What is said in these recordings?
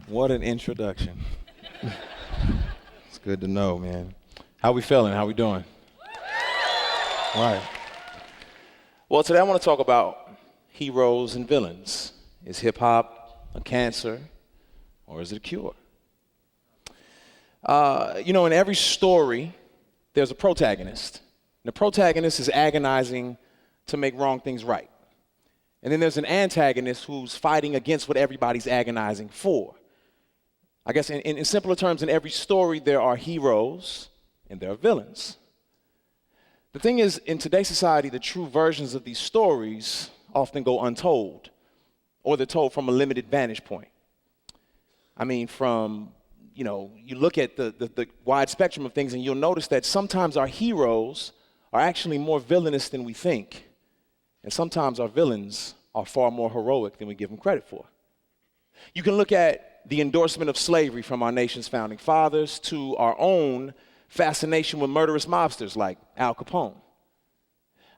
What an introduction. It's good to know, man. How we feeling? How we doing? Right. Well, today I want to talk about heroes and villains. Is hip hop a cancer or is it a cure? In every story, there's a protagonist. And the protagonist is agonizing to make wrong things right. And then there's an antagonist who's fighting against what everybody's agonizing for. I guess in simpler terms, in every story, there are heroes and there are villains. The thing is, in today's society, the true versions of these stories often go untold, or they're told from a limited vantage point. I mean, you look at the wide spectrum of things and you'll notice that sometimes our heroes are actually more villainous than we think. And sometimes our villains are far more heroic than we give them credit for. You can look at the endorsement of slavery from our nation's founding fathers to our own fascination with murderous mobsters like Al Capone.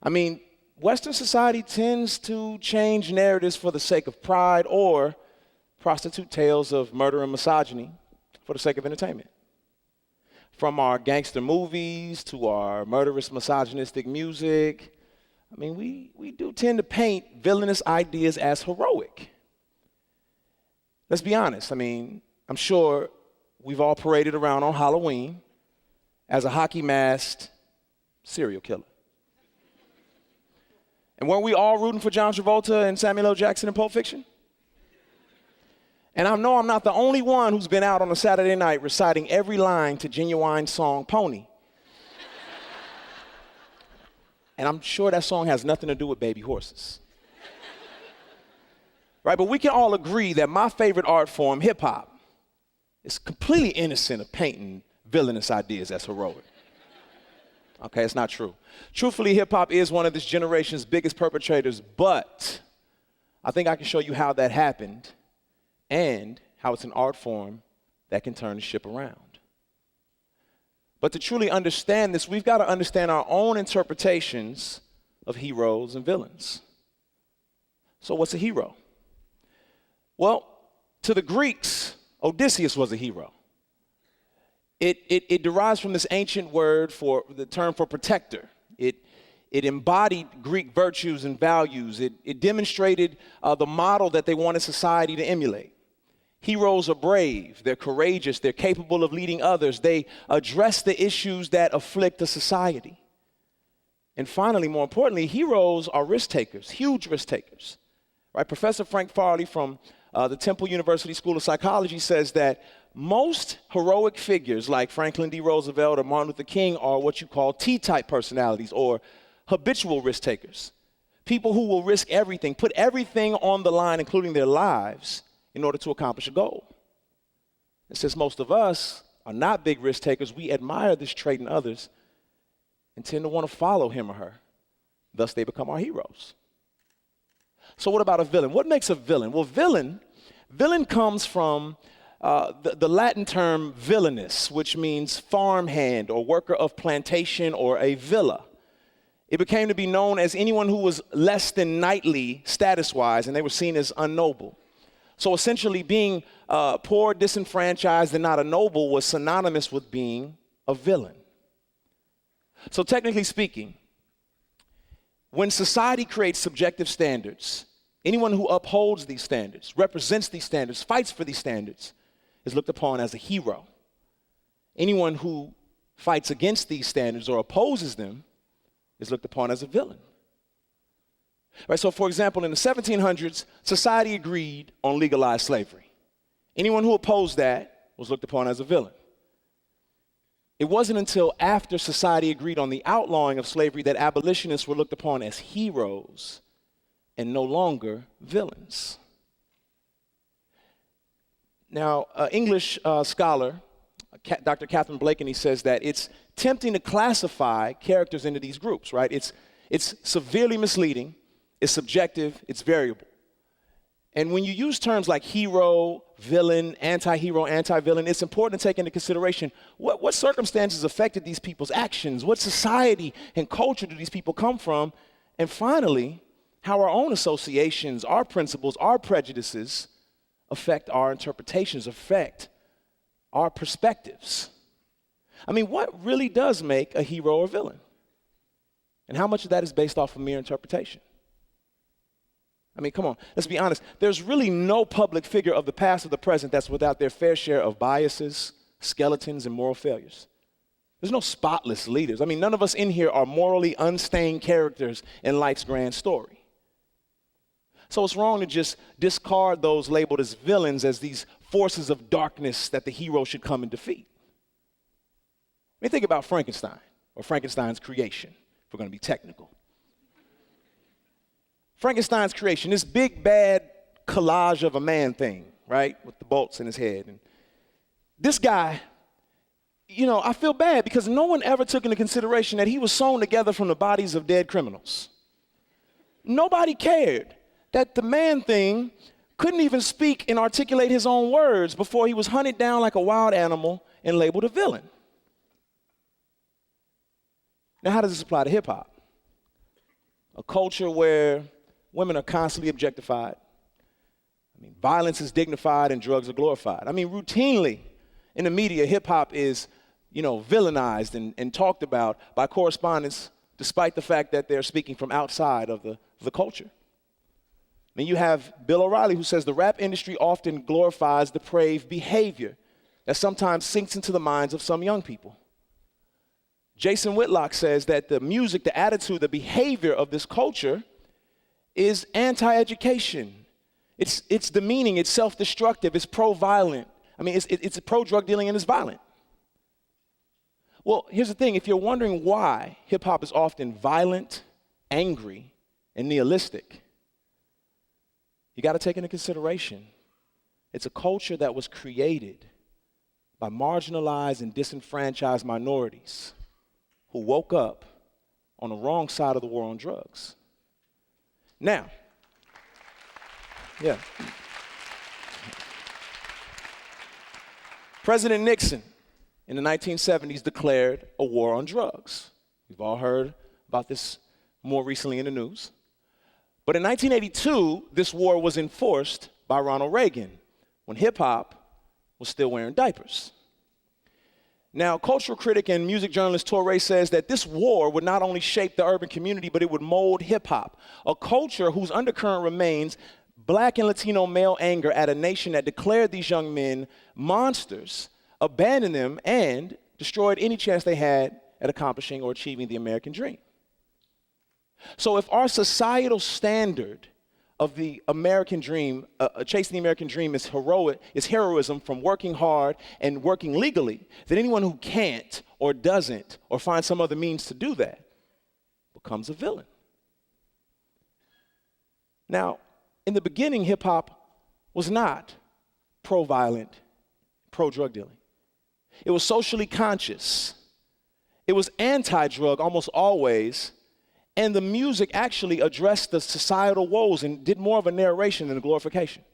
I mean, Western society tends to change narratives for the sake of pride or prostitute tales of murder and misogyny for the sake of entertainment. From our gangster movies to our murderous misogynistic music, I mean, we do tend to paint villainous ideas as heroic. Let's be honest. I mean, I'm sure we've all paraded around on Halloween as a hockey-masked serial killer. And weren't we all rooting for John Travolta and Samuel L. Jackson in Pulp Fiction? And I know I'm not the only one who's been out on a Saturday night reciting every line to Genuine's song, Pony. And I'm sure that song has nothing to do with baby horses. Right, but we can all agree that my favorite art form, hip hop, is completely innocent of painting villainous ideas as heroic. Okay, it's not true. Truthfully, hip hop is one of this generation's biggest perpetrators, but I think I can show you how that happened and how it's an art form that can turn the ship around. But to truly understand this, we've got to understand our own interpretations of heroes and villains. So what's a hero? Well, to the Greeks, Odysseus was a hero. It derives from this ancient word for the term for protector. It embodied Greek virtues and values. It demonstrated the model that they wanted society to emulate. Heroes are brave, they're courageous, they're capable of leading others. They address the issues that afflict a society. And finally, more importantly, heroes are risk takers, huge risk takers. Right? Professor Frank Farley from the Temple University School of Psychology says that most heroic figures like Franklin D. Roosevelt or Martin Luther King are what you call T-type personalities or habitual risk takers. People who will risk everything, put everything on the line, including their lives, in order to accomplish a goal. And since most of us are not big risk takers, we admire this trait in others and tend to want to follow him or her. Thus, they become our heroes. So what about a villain? What makes a villain? Well, villain comes from the Latin term villanus, which means farmhand or worker of plantation or a villa. It became to be known as anyone who was less than knightly status-wise, and they were seen as unnoble. So essentially being poor, disenfranchised, and not a noble was synonymous with being a villain. So technically speaking, when society creates subjective standards, anyone who upholds these standards, represents these standards, fights for these standards, is looked upon as a hero. Anyone who fights against these standards or opposes them is looked upon as a villain. Right, so for example, in the 1700s, society agreed on legalized slavery. Anyone who opposed that was looked upon as a villain. It wasn't until after society agreed on the outlawing of slavery that abolitionists were looked upon as heroes and no longer villains. Now, English scholar, Dr. Catherine Blakeney, says that it's tempting to classify characters into these groups, right? It's severely misleading. It's subjective, it's variable. And when you use terms like hero, villain, anti-hero, anti-villain, it's important to take into consideration what circumstances affected these people's actions, what society and culture do these people come from, and finally, how our own associations, our principles, our prejudices affect our interpretations, affect our perspectives. I mean, what really does make a hero or villain? And how much of that is based off of mere interpretation? I mean, come on, let's be honest. There's really no public figure of the past or the present that's without their fair share of biases, skeletons, and moral failures. There's no spotless leaders. I mean, none of us in here are morally unstained characters in life's grand story. So it's wrong to just discard those labeled as villains as these forces of darkness that the hero should come and defeat. I mean, think about Frankenstein, or Frankenstein's creation, if we're going to be technical. Frankenstein's creation, this big, bad collage of a man thing, right, with the bolts in his head. And this guy, you know, I feel bad because no one ever took into consideration that he was sewn together from the bodies of dead criminals. Nobody cared that the man thing couldn't even speak and articulate his own words before he was hunted down like a wild animal and labeled a villain. Now, how does this apply to hip hop? A culture where women are constantly objectified. I mean, violence is dignified and drugs are glorified. I mean, routinely in the media, hip hop is, you know, villainized and talked about by correspondents, despite the fact that they're speaking from outside of the culture. I mean, you have Bill O'Reilly, who says the rap industry often glorifies depraved behavior that sometimes sinks into the minds of some young people. Jason Whitlock says that the music, the attitude, the behavior of this culture is anti-education. It's demeaning, it's self-destructive, it's pro-violent. I mean, it's pro-drug dealing and it's violent. Well, here's the thing. If you're wondering why hip-hop is often violent, angry, and nihilistic, you got to take into consideration it's a culture that was created by marginalized and disenfranchised minorities who woke up on the wrong side of the war on drugs. Now, yeah. President Nixon in the 1970s declared a war on drugs. We've all heard about this more recently in the news. But in 1982, this war was enforced by Ronald Reagan when hip-hop was still wearing diapers. Now, cultural critic and music journalist Torre says that this war would not only shape the urban community, but it would mold hip-hop, a culture whose undercurrent remains Black and Latino male anger at a nation that declared these young men monsters, abandoned them, and destroyed any chance they had at accomplishing or achieving the American dream. So if our societal standard of the American dream, chasing the American dream is heroism from working hard and working legally, then anyone who can't or doesn't or finds some other means to do that becomes a villain. Now, in the beginning, hip-hop was not pro-violent, pro-drug dealing. It was socially conscious. It was anti-drug almost always. And the music actually addressed the societal woes and did more of a narration than a glorification.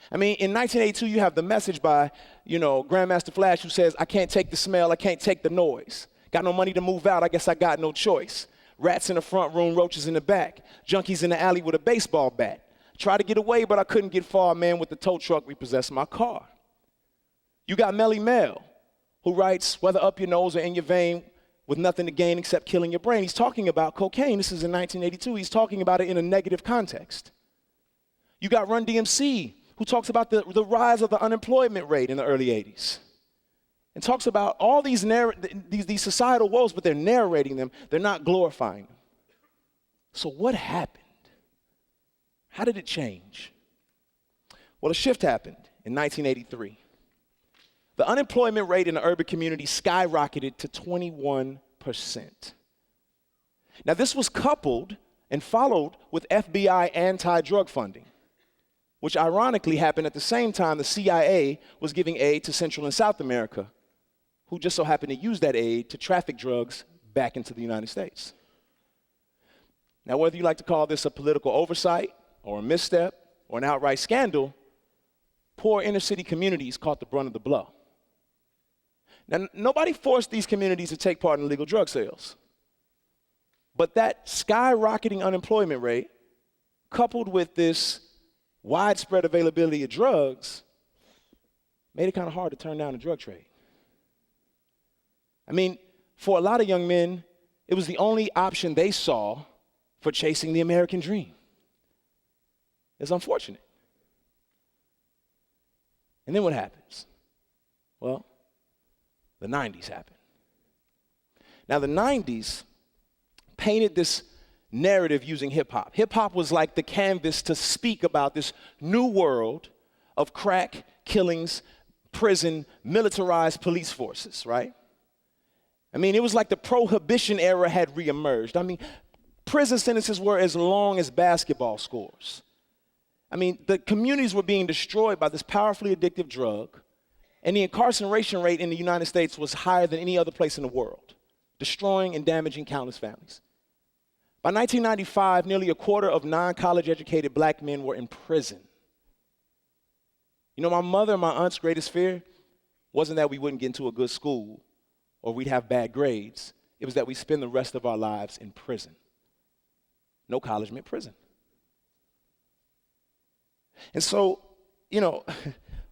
I mean, in 1982, you have the message by, Grandmaster Flash, who says, I can't take the smell, I can't take the noise. Got no money to move out, I guess I got no choice. Rats in the front room, roaches in the back. Junkies in the alley with a baseball bat. Tried to get away, but I couldn't get far, man, with the tow truck repossessed my car. You got Melly Mel, who writes, whether up your nose or in your vein, with nothing to gain except killing your brain. He's talking about cocaine. This is in 1982. He's talking about it in a negative context. You got Run DMC, who talks about the rise of the unemployment rate in the early 80s. And talks about all these societal woes, but they're narrating them. They're not glorifying them. So what happened? How did it change? Well, a shift happened in 1983. The unemployment rate in the urban community skyrocketed to 21%. Now, this was coupled and followed with FBI anti-drug funding, which ironically happened at the same time the CIA was giving aid to Central and South America, who just so happened to use that aid to traffic drugs back into the United States. Now, whether you like to call this a political oversight or a misstep or an outright scandal, poor inner city communities caught the brunt of the blow. Now, nobody forced these communities to take part in illegal drug sales. But that skyrocketing unemployment rate, coupled with this widespread availability of drugs made it kind of hard to turn down the drug trade. I mean, for a lot of young men, it was the only option they saw for chasing the American dream. It's unfortunate. And then what happens? Well, the 90s happened. Now, the 90s painted this narrative using hip hop. Hip hop was like the canvas to speak about this new world of crack, killings, prison, militarized police forces, right? I mean, it was like the prohibition era had reemerged. I mean, prison sentences were as long as basketball scores. I mean, the communities were being destroyed by this powerfully addictive drug, and the incarceration rate in the United States was higher than any other place in the world, destroying and damaging countless families. By 1995, nearly a quarter of non-college educated black men were in prison. You know, my mother and my aunt's greatest fear wasn't that we wouldn't get into a good school or we'd have bad grades. It was that we'd spend the rest of our lives in prison. No college meant prison. And so, you know,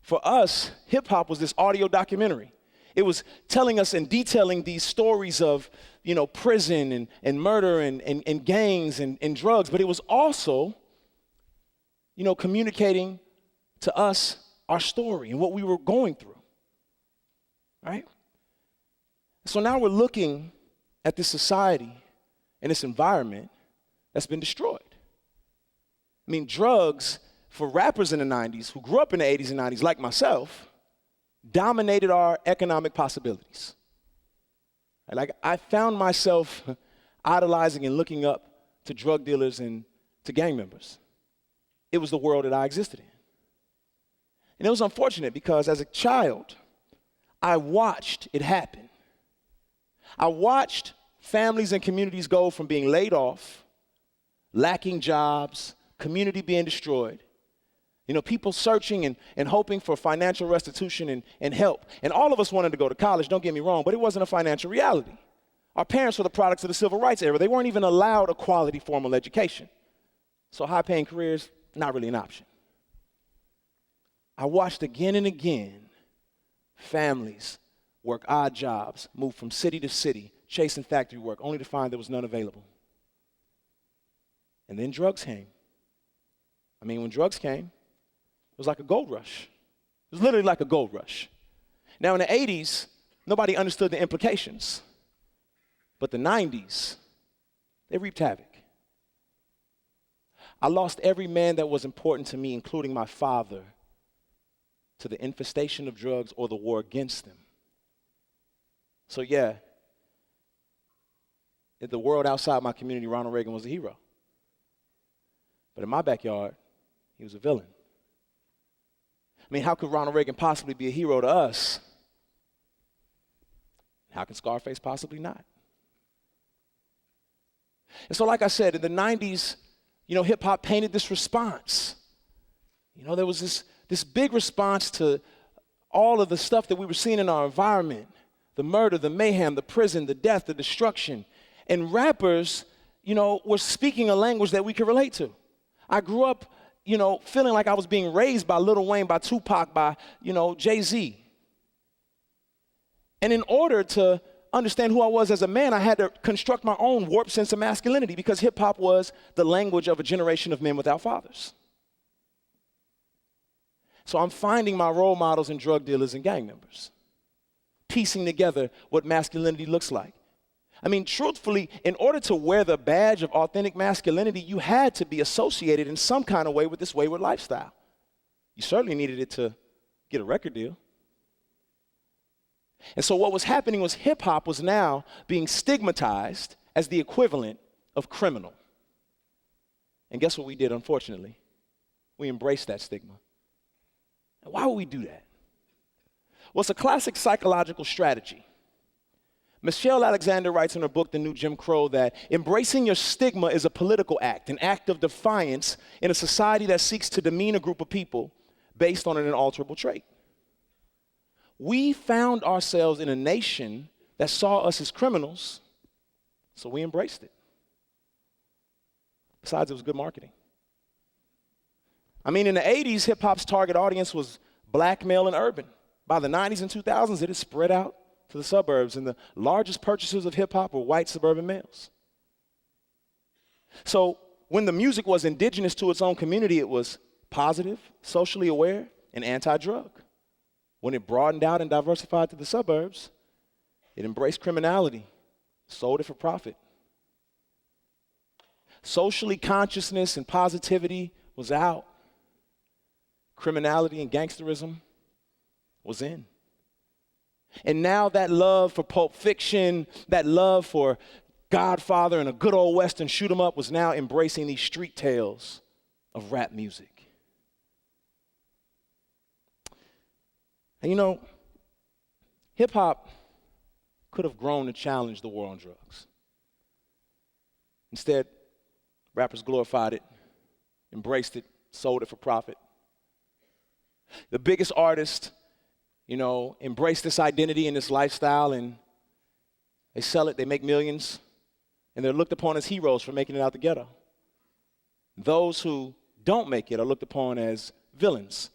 for us, hip hop was this audio documentary. It was telling us and detailing these stories of, you know, prison and murder and gangs and drugs, but it was also, you know, communicating to us our story and what we were going through, right? So now we're looking at this society and this environment that's been destroyed. I mean, drugs, for rappers in the 90s who grew up in the 80s and 90s like myself, dominated our economic possibilities. Like, I found myself idolizing and looking up to drug dealers and to gang members. It was the world that I existed in. And it was unfortunate because as a child, I watched it happen. I watched families and communities go from being laid off, lacking jobs, community being destroyed, you know, people searching and hoping for financial restitution and help. And all of us wanted to go to college, don't get me wrong, but it wasn't a financial reality. Our parents were the products of the civil rights era. They weren't even allowed a quality formal education. So high-paying careers, not really an option. I watched again and again families work odd jobs, move from city to city, chasing factory work, only to find there was none available. And then drugs came. I mean, when drugs came, it was like a gold rush. It was literally like a gold rush. Now, in the 80s, nobody understood the implications. But the 90s, they reaped havoc. I lost every man that was important to me, including my father, to the infestation of drugs or the war against them. So yeah, in the world outside my community, Ronald Reagan was a hero. But in my backyard, he was a villain. I mean, how could Ronald Reagan possibly be a hero to us? How can Scarface possibly not? And so like I said, in the 90s, you know, hip hop painted this response. You know, there was this big response to all of the stuff that we were seeing in our environment, the murder, the mayhem, the prison, the death, the destruction. And rappers, you know, were speaking a language that we could relate to. I grew up, you know, feeling like I was being raised by Lil Wayne, by Tupac, by, you know, Jay-Z. And in order to understand who I was as a man, I had to construct my own warped sense of masculinity because hip hop was the language of a generation of men without fathers. So I'm finding my role models in drug dealers and gang members, piecing together what masculinity looks like. I mean, truthfully, in order to wear the badge of authentic masculinity, you had to be associated in some kind of way with this wayward lifestyle. You certainly needed it to get a record deal. And so what was happening was hip hop was now being stigmatized as the equivalent of criminal. And guess what we did, unfortunately? We embraced that stigma. And why would we do that? Well, it's a classic psychological strategy. Michelle Alexander writes in her book, The New Jim Crow, that embracing your stigma is a political act, an act of defiance in a society that seeks to demean a group of people based on an unalterable trait. We found ourselves in a nation that saw us as criminals, so we embraced it. Besides, it was good marketing. I mean, in the 80s, hip hop's target audience was black, male, and urban. By the 90s and 2000s, it had spread out to the suburbs, and the largest purchasers of hip hop were white suburban males. So when the music was indigenous to its own community, it was positive, socially aware, and anti-drug. When it broadened out and diversified to the suburbs, it embraced criminality, sold it for profit. Socially consciousness and positivity was out. Criminality and gangsterism was in. And now that love for Pulp Fiction, that love for Godfather and a good old Western shoot 'em up was now embracing these street tales of rap music. And you know, hip hop could have grown to challenge the war on drugs. Instead, rappers glorified it, embraced it, sold it for profit. The biggest artists, embrace this identity and this lifestyle, and they sell it, they make millions, and they're looked upon as heroes for making it out the ghetto. Those who don't make it are looked upon as villains,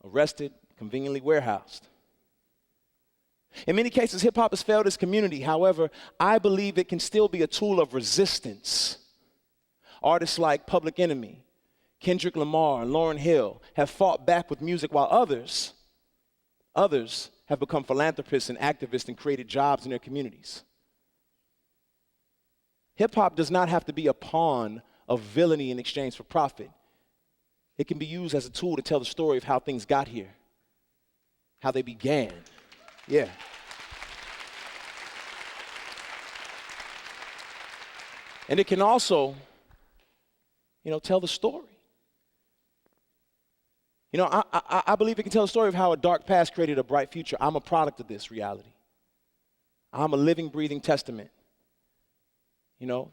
arrested, conveniently warehoused. In many cases, hip hop has failed its community. However, I believe it can still be a tool of resistance. Artists like Public Enemy, Kendrick Lamar, and Lauryn Hill have fought back with music, while others have become philanthropists and activists and created jobs in their communities. Hip hop does not have to be a pawn of villainy in exchange for profit. It can be used as a tool to tell the story of how things got here, how they began. Yeah. And it can also, tell the story. I believe it can tell the story of how a dark past created a bright future. I'm a product of this reality. I'm a living, breathing testament.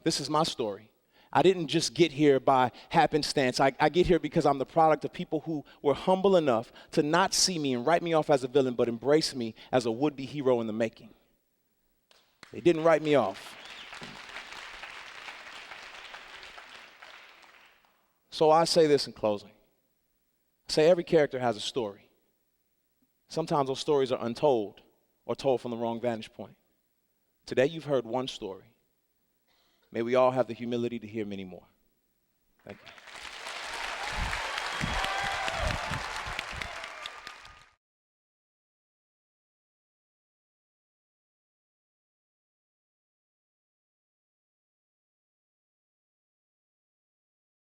This is my story. I didn't just get here by happenstance. I get here because I'm the product of people who were humble enough to not see me and write me off as a villain, but embrace me as a would-be hero in the making. They didn't write me off. So I say this in closing. I say every character has a story. Sometimes those stories are untold or told from the wrong vantage point. Today you've heard one story. May we all have the humility to hear many more. Thank you.